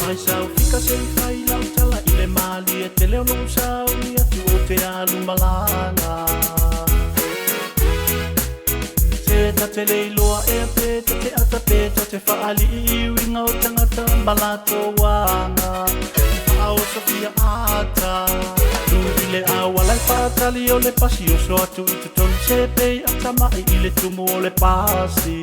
mai sau fika se fai lau tala i le mali e te leo no sau ni atu o te alu malanga se ta te leiloa e te te ata pe te whaali iwi ngau tangata malato wanga au Sofia ata le awala i patali o le pasi o so atu i te tonu se pei ata mai i le tumu o le pasi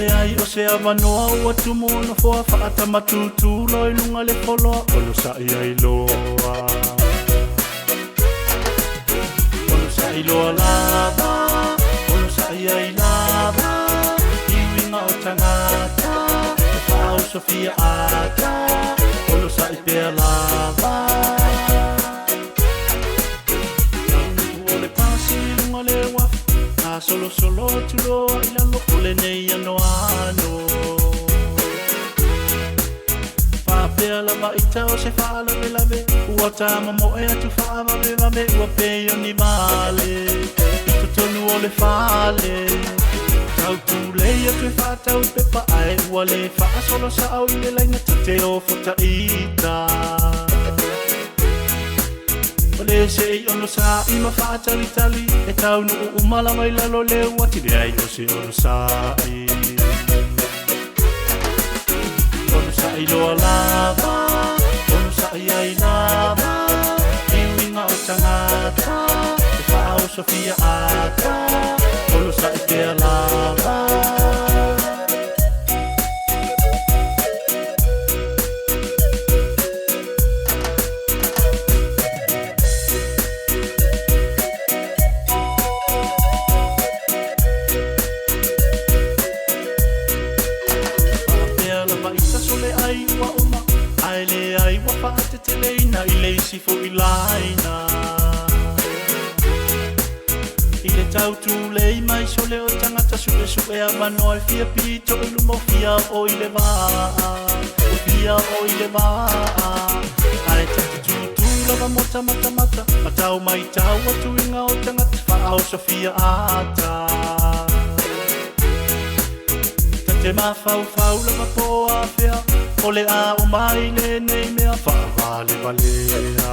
le ai o se avanoa ua tumu no foa whaata matutu loi lunga le poloa o lo sa i ai loa o lo sa i loa lava o lo sa i ai lava i winga o tangata e whao Sofia ata o lo sa i pea lava o le pasi lunga le wafi solo solo tulo ila loko le nei ano ano Papea lava ita o se fala me lave Ua tama mo e atu fava me lave Ua peyo ni vale Ito tonu o le fale Tau tu lei atu e fatau pepa ae Ua le faa solo sa au i le laina te o fota ita le se i ono sa i ma whaatali tali e tau nu umala mai lalo leo ati le ai o se ono sa i loa lava ono sa i ai lava i winga o tangata e whao Sofia ata ono sa i pea lava Sifo i laina I le tau tu lei mai so leo tangata suke suke a manoa I fia pito I lumo fia o I le waa O fia o I le waa Ai tatu tutu lava mota mata mata Matau mai tau atu inga o tangata Whaao Sofia ata Tate ma fau fau lava poa fea O le a o mai le nei mea wha vale valea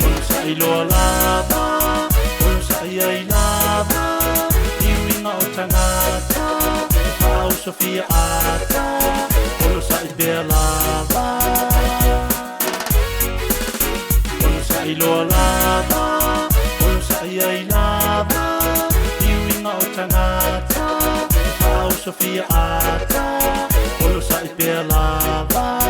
Ono sa I loa lava Ono sa I ai lava I winga o tangata E whao Sofia ata Ono sa I bea lava Ono sa I loa lava Ono sa I ai lava I winga o tangata Sofia ata, o lo sa I pea lava